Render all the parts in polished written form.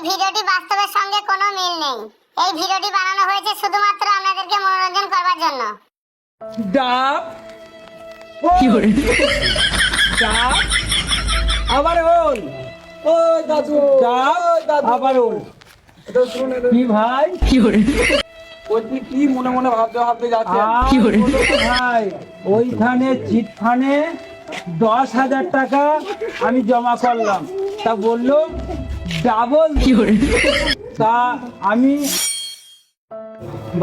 ভিডিওটি বাস্তবের সঙ্গে কোনো মিল নেই। এই ভিডিওটি বানানো হয়েছে শুধুমাত্র আপনাদেরকে মনোরঞ্জন করবার জন্য। ডাব ডাব আবার ওল ও দাদু ডাব আবার ওল এটা শুনে কি ভাই ওই কি মনে মনে ভাবতে ভাবতে যাচ্ছে বলো তো ভাই ওইখানে চিটফানে 10,000 টাকা আমি জমা করলাম, তা বললো ডাবল। তা আমি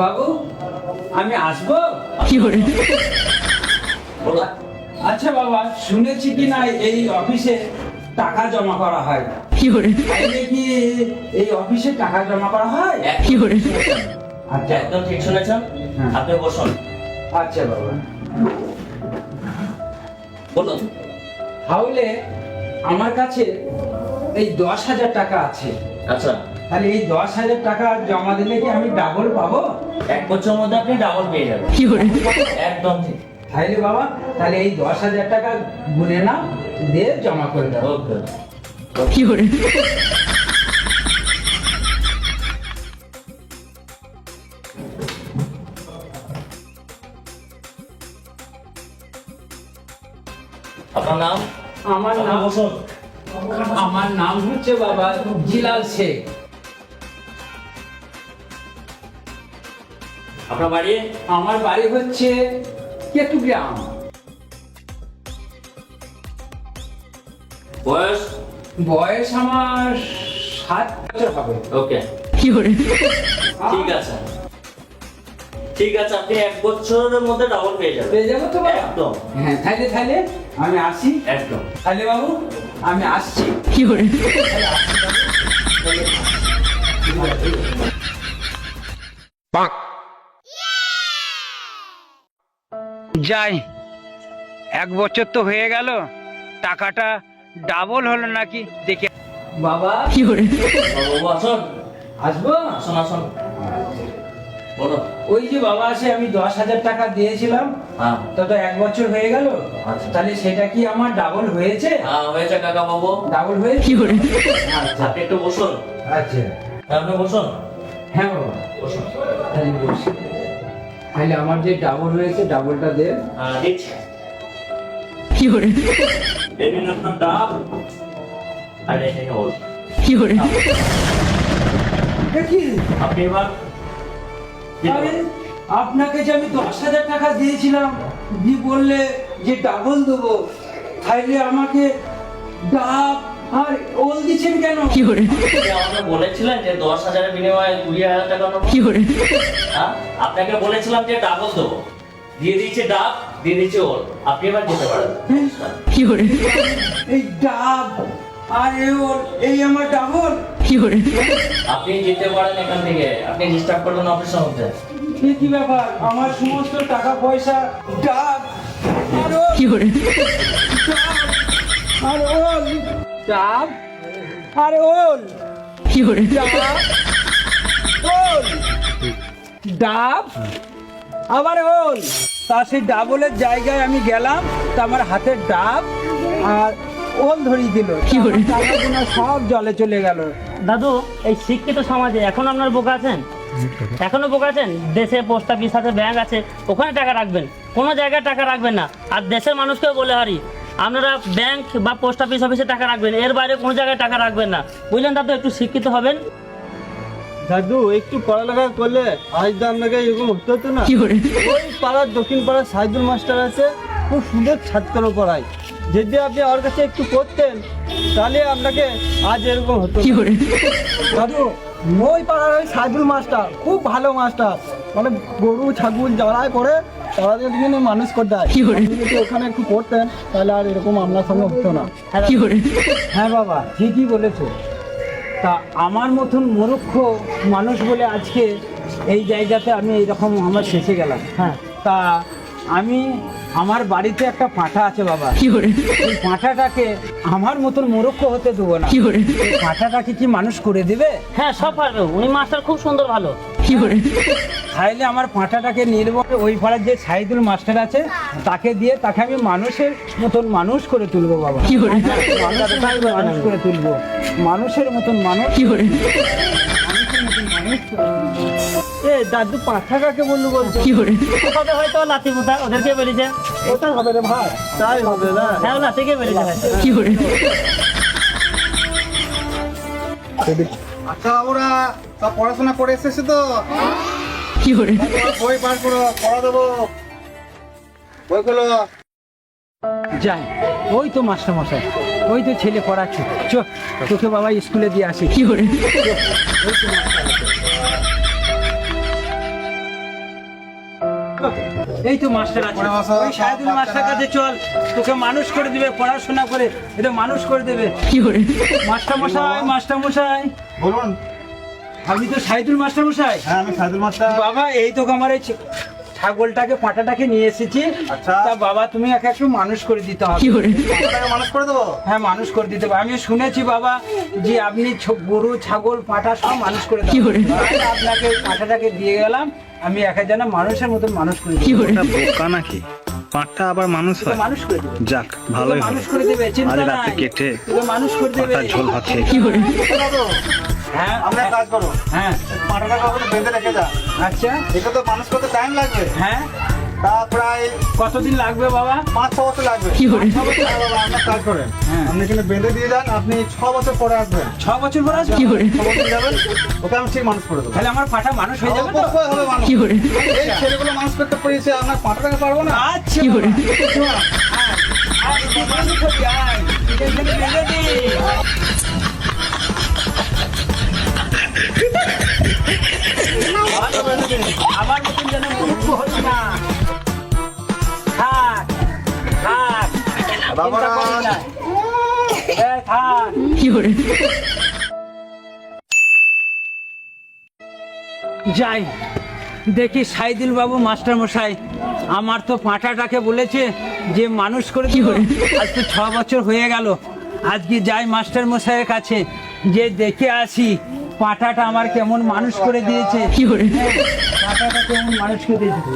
বাবু আমি আসবো? আচ্ছা বাবা, শুনেছি কি না এই অফিসে টাকা জমা করা হয়? তাইলে কি এই অফিসে টাকা জমা করা হয়? আচ্ছা একদম ঠিক শুনেছেন। হ্যাঁ। আপনি বসুন, আচ্ছা বাবা। বলুন। তাহলে আমার কাছে এই 10,000 টাকা আছে, আচ্ছা, তাহলে এই 10,000 টাকা জমা দিলে কি আমি ডাবল পাবো? 1 বছরের মধ্যে আপনি ডাবল পেয়ে যাবেন। একদম ঠিক। তাইলে বাবা, তাহলে এই 10,000 টাকা গুনে না দিয়ে জমা করে দেবো। ওকে। আপনার নাম? আমার নাম বসুন। আমার নাম হচ্ছে বাবা জিলাল শেখ। আপনার বাড়ি? আমার বাড়ি হচ্ছে কেতুগ্রাম। বয়স? বয়স আমার 7 বছর হবে। ওকে, ঠিক আছে। ঠিক আছে, আপনি 1 বছরের মধ্যে ডাবল পেয়ে যাবেন। পেয়ে যাবো তো বাবা? একদম। হ্যাঁ, তাইলে আমি আসি। একদম। তাহলে বাবু আমি আসছি। যাই, 1 বছর তো হয়ে গেল, টাকাটা ডাবল হলো নাকি দেখে। বাবা বাবু আসুন। আসবো? আসুন আসুন, বলুন। ওই যে বাবা আসে, আমি 10,000 টাকা দিয়েছিলাম, হ্যাঁ তো 1 বছর হয়ে গেল, আচ্ছা। তাহলে সেটা কি আমার ডাবল হয়েছে? হ্যাঁ হয়েছে কাকা বাবু। ডাবল হয়েছে? আচ্ছা আপনি একটু বসুন। আচ্ছা। আপনি বসুন, হ্যাঁ বাবা, বসুন। তাহলে বসি। তাহলে আমার যে ডাবল হয়েছে ডাবলটা দে। দিচ্ছি। এই নিন আপনার ডাব, আর এই নিন ওল। দেখি, আপনি এবার আরে আপনাকে যে আমি 10,000 টাকা দিয়েছিলাম, দিয়ে বললে যে ডাবল দেবো, তাইলে আমাকে ডাব আর ওল দিচ্ছেন কেন? আপনি আমাকে বলেছিলেন যে 10,000 এর বিনিময়ে 20,000 টাকা নেবো। হ্যাঁ, আপনাকে বলেছিলাম যে ডাবল দেবো, দিয়ে দিয়েছে ডাব, দিয়ে দিয়েছে ওল। আপনি এবার যেতে পারেন। এই ডাব আর এই ওল, এই আমার ডাবল। আপনি যেতে পারেন এখান থেকে। আপনি ডিস্টার্ব করবেন অফিসের মধ্যে। এ কি ব্যাপার, আমার সমস্ত টাকা পয়সা ডাব আর ওল, আর ওল, ডাব আর ওল, ডাব, ওল, ডাব আবার ওল। তা সেই ডাবলের জায়গায় আমি গেলাম, তা আমার হাতের ডাব আর ওল ধরিয়ে দিল, টাকাগুলো সব জলে চলে গেল। দাদু, এই শিক্ষিত সমাজে এখন আপনার বোকা আছেন? এখনো বোকা আছেন? দেশে পোস্ট অফিস আছে, ব্যাংক আছে, ওখানে টাকা রাখবেন, কোনো জায়গায় টাকা রাখবেন না। আর দেশের মানুষকেও বলে হারি, আপনারা ব্যাংক বা পোস্ট অফিসে টাকা রাখবেন, এর বাইরে কোনো জায়গায় টাকা রাখবেন না, বুঝলেন দাদু? একটু শিক্ষিত হবেন। দাদু একটু পড়ালেখা করলে আজ তো আপনাকে এরকম হতে হতো না। ওই পাড়ার দক্ষিণ পাড়ার সাইদুল মাস্টার আছে, খুব সুন্দর ছাত্র পড়ায়। যদি আপনি ওর কাছে একটু পড়তেন তাহলে আপনাকে আজ এরকম হতো না। দাদু ওই পাড়ার ওই সাইদুল মাস্টার খুব ভালো মাস্টার, মানে গরু ছাগল যারাই করে তাদের জন্য মানুষ করতে হয়। আপনি যদি ওখানে একটু পড়তেন তাহলে আর এরকম আপনার সঙ্গে হতো না। হ্যাঁ বাবা, ঠিকই বলেছো। তা আমার মতন মূর্খ মানুষ বলে আজকে এই জায়গাতে আমি এইরকম আমার শেষে গেলাম। হ্যাঁ, তা আমি আমার বাড়িতে একটা পাঁঠা আছে বাবা, এই পাঁঠাটাকে আমার মতন মূর্খ হতে দেবো না। এই পাঁঠাটাকে কি মানুষ করে দিবে? হ্যাঁ, সব পারবে, উনি মাস্টার খুব সুন্দর ভালো। তাইলে আমার পাঁঠাটাকে নিয়ে নেবো ওই পাড়ার যে সাইদুল মাস্টার আছে তাকে দিয়ে তাকে আমি মানুষের মতন মানুষ করে তুলবো বাবা। মানুষের মতন মানুষ করে তুলবো, মানুষের মতন মানুষ। এ দাদু পাঁঠা কাকে বললো বলছো? ওটা হয়তো লাতি পোতা ওদেরকে বেরিয়েছে। ওটাই হবে রে ভাই। তাই হবে না? হ্যাঁ, লাতিকে বেরিয়েছে হয়তো। আচ্ছা বাবুরা সব পড়াশোনা করে এসেছে তো? বই বার করো, পড়া দেবো বইগুলো। যাই, ওই তো মাস্টার মশাই, ওই তো ছেলে পড়াচ্ছে। চো তোকে বাবা স্কুলে দিয়ে আসি। এই তো মাস্টার আছে, পড়ে বসো, ওই সাইদুল সব মাস্টার বাচ্চারা। কাছে চল, তোকে মানুষ করে দিবে, পড়াশোনা করে এটা মানুষ করে দেবে। মাস্টার মশাই, মাস্টার মশাই, বলুন। আপনি তো সাইদুল মাস্টার মশাই? হ্যাঁ আমি সাইদুল মাস্টার। বাবা এই তো আমার এই ছাগলটাকে পাঁঠাটাকে নিয়ে এসেছি। আচ্ছা। তা বাবা তুমি একে একটু মানুষ করে দিতে হবে। আপনাকে মানুষ করে দেবো। হ্যাঁ মানুষ করে দিতে হবে। আমি শুনেছি বাবা যে আপনি গরু ছাগল পাঁঠা সব মানুষ করে দেন। তাই আপনাকে পাঁঠাটাকে দিয়ে গেলাম, আমি একা যেন মানুষের মতন মানুষ করে দিই। ওটা বোকা নাকি? পাঁঠটা আবার মানুষ হয়? মানুষ করে দেবে, যাক, ভালোই হলো। মানুষ করে দেবে, চিন্তা আজ রাতে নাই। কেটে তোকে মানুষ করে দেবে। পাঁঠার ঝোল ভাত খেয়ে হ্যাঁ আপনি এক কাজ করো, হ্যাঁ পাটাটা কাপড়ে বেঁধে রেখে যা। আচ্ছা এটা তো মানুষ করতে টাইম লাগবে, হ্যাঁ তা প্রায় কতদিন লাগবে বাবা? 5-6 বছর লাগবে। 6 বছর? হ্যাঁ বাবা, আপনি এক কাজ করেন, হ্যাঁ। আপনি এখানে বেঁধে দিয়ে যান, আপনি 6 বছর পরে আসবেন। 6 বছর পর আসবে? 6 বছর যাবেন, ওকে আমি ঠিক মানুষ করে দেবো। তাহলে আমার পাঁঠা মানুষ হয়ে যাবে তো? অবশ্যই হবে মানুষ। এই ছেলেগুলো মানুষ করতে পেরেছে, আপনার পাটাটাকে পারবো না। আচ্ছা মানুষ হয়ে যায়, এখানে বেঁধে দিই। আমার মতন যেন মূর্খ হতো না। থাক থাক, চিন্তা করিস না। এই থাক। যাই দেখি সাইদুল বাবু মাস্টার মশাই আমার তো পাঁঠাটাকে বলেছে যে মানুষ করে দিব। আজ তো 6 বছর হয়ে গেল। আজকে যাই মাস্টার মশাইয়ের কাছে, যে দেখে আসি পাঁঠাটা আমার কেমন মানুষ করে দিয়েছে। পাঁঠাটা কেমন মানুষ করে দিয়েছে।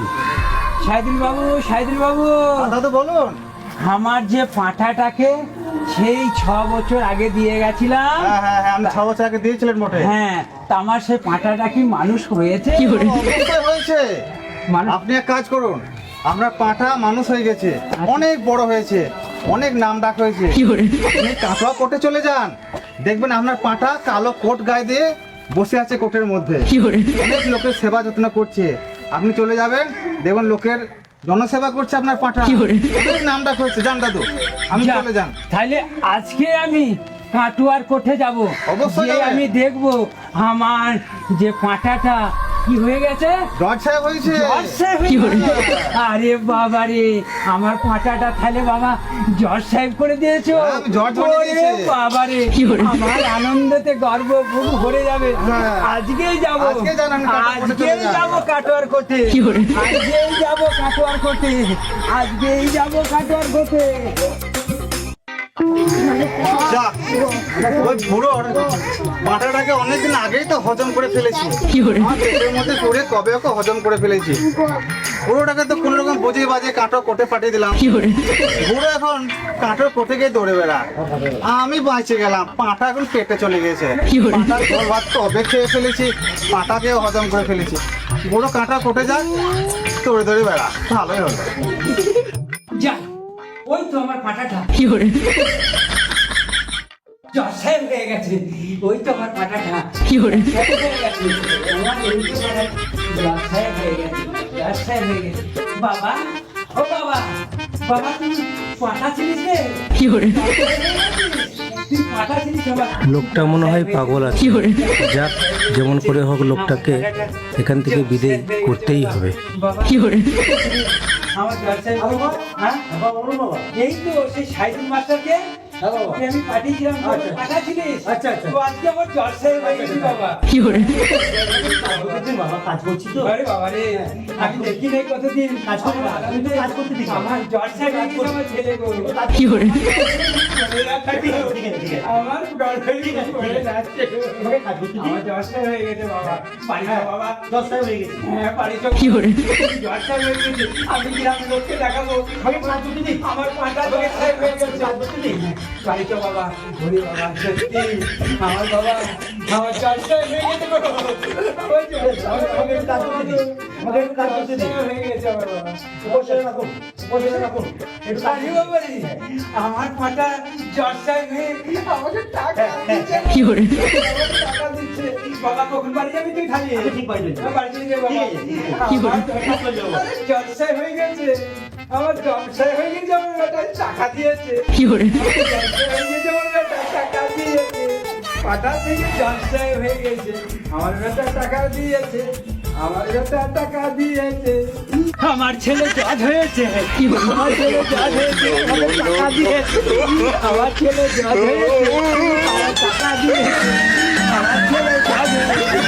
সাইদুল বাবু, সাইদুল বাবু, দাদু বলুন। আমার যে পাঁঠাটাকে সেই 6 বছর আগে দিয়ে গেছিলাম, হ্যাঁ হ্যাঁ হ্যাঁ, আপনি 6 বছর আগে দিয়েছিলেন মোটে। হ্যাঁ তা আমার সেই পাঁঠাটা কি মানুষ হয়েছে? অবশ্যই হয়েছে। মানুষ আপনি এক কাজ করুন, আপনার পাঁঠা মানুষ হয়ে গেছে, অনেক বড় হয়েছে, অনেক নাম ডাক হয়েছে। আপনি কাঁচা কোর্টে চলে যান, দেখবেন আপনার পাঁঠা কালো কোট গায়ে দিয়ে বসে আছে কোর্টের মধ্যে, অনেক লোকের সেবা যত্ন করছে। আপনি চলে যাবেন, দেখবেন লোকের জনসেবা করছে আপনার পাঁঠা, অনেক নাম ডাক হয়েছে। যান দাদু, আমি যা, চলে যান। তাহলে আজকে আমি কাটুয়ার কোঠে যাব, অবশ্যই গিয়ে যাবেন। আমি দেখবো আমার যে পাঁঠাটা কি হয়ে গেছে। জজ সাহেব হয়েছে। জজ সাহেব হয়ে গেছে। আরে বাবা রে, আমার পাঁঠাটা তাহলে বাবা জজ সাহেব করে দিয়েছো? হ্যাঁ, আমি জজ বানিয়ে ওরে দিয়েছি। বাবা রে, আমার আনন্দতে গর্ব বুক ভরে যাবে। হ্যাঁ। আজকেই যাব, আজকে যান, আমি কাটোয়ার কোঠে চলে আজকেই যাই। যাব কাটোয়ার কোঠে, আজকেই যাব কাটোয়ার কোঠে, আজকেই যাব কাটোয়ার কোঠে। যা, ওই বুড়োর পাঁঠাটাকে অনেকদিন আগেই তো হজম করে ফেলেছি। আমার পেটের মধ্যে পড়ে কবে ওকে হজম করে ফেলেছি। বুড়োটাকে তো কোনো রকম বুঝিয়ে বাজে কাঁটো কোটে পাঠিয়ে দিলাম। বুড়ো এখন কাঁটো কোটে গিয়ে দৌড়ে বেড়া, আমি বাঁচে গেলাম। পাঁঠা এখন পেটে চলে গেছে। পাঁঠার ঝোল ভাত কবে খেয়ে ফেলেছি, পাঁঠাকেও হজম করে ফেলেছি। বুড়ো কাঁটা কোটে যাক, দৌড়ে দৌড়ে বেড়া, ভালোই হলো। যা, ওই তো আমার পাঁঠাটা জজ সাহেব হয়ে গেছে। ওই তো আমার পাঁঠাটা হয়ে গেছে। আমার ওই তো পাঁঠা জজ সাহেব হয়ে গেছে, জজ সাহেব হয়ে গেছে। বাবা, ও বাবা, বাবা তুই পাঁঠা ছিলিস রে? তুই পাঁঠা ছিলিস বাবা? লোকটা মনে হয় পাগল আছে। যাক, যেমন করে হোক লোকটাকে এখান থেকে বিদায় করতেই হবে। বাবা আমার জজ সাহেব, হ্যাঁ এই তো সেই সাইদুল মাস্টারকে হ্যাঁ বাবা। আমি পাঠিয়েছিলাম আচ্ছা। পাঠাচ্ছিলিস আচ্ছা, আচ্ছা। তো আজকে আমার জলসাই হয়ে গেছি বাবা বাবা কাজ করছি তো আরে বাবা রে আমি দেখি নাই কতদিন কাজ করবো না, তুমি তো কাজ করতে দিচ্ছ। আমার জলসাই হয়ে গেছে আমার ছেলে গো আমার girlfriend করে যাচ্ছে গো। আমার জলসাই হয়ে গেছে বাবা বাড়ি যাও বাবা দশটায় হয়ে গেছে হ্যাঁ বাড়ি যাও জলসাই হয়ে গেছে আমি গ্রামের লোককে দেখাবো আমাকে কাজ করতে দিন। আমার পাটা জলসাই হয়ে গেছে বাড়ি যাও বাবা ঘুরে বাবা সত্যি আমার বাবা আমার জলসাই হয়ে গেছে গো ওই যে, আমাকে একটু কাজ করতে দিন। আমাকে একটু কাজ করতে দিন। জলসাই হয়ে গেছে আমার বাবা উপসেনা রাখুন, উপসেনা রাখুন। একটু কাজ আরে বাবা রে, আমার পাটা জলসাই হয়ে আমাকে টাকা দিচ্ছে টাকা দিচ্ছে বাবা কখন বাড়ি যাবি তুই খালি আমি ঠিক বাড়ি যাবো। বাড়ি চলে যাবো বাবা আমার জলসাই হয়ে গেছে আমার জলসাই হয়ে গেছে আমার বেটা টাকা দিয়েছে জলসাই হয়ে গেছে আমার বেটা টাকা দিয়েছে পাটা থেকে জলসাই হয়ে গেছে আমার বেটা টাকা দিয়েছে আমার বেটা টাকা দিয়েছে আমার ছেলে জজ হয়েছে আমার ছেলে জজ হয়েছে আমাকে টাকা দিয়েছে আমার ছেলে জজ হয়েছে আমার টাকা দিয়েছে আমার ছেলে জজ হয়েছে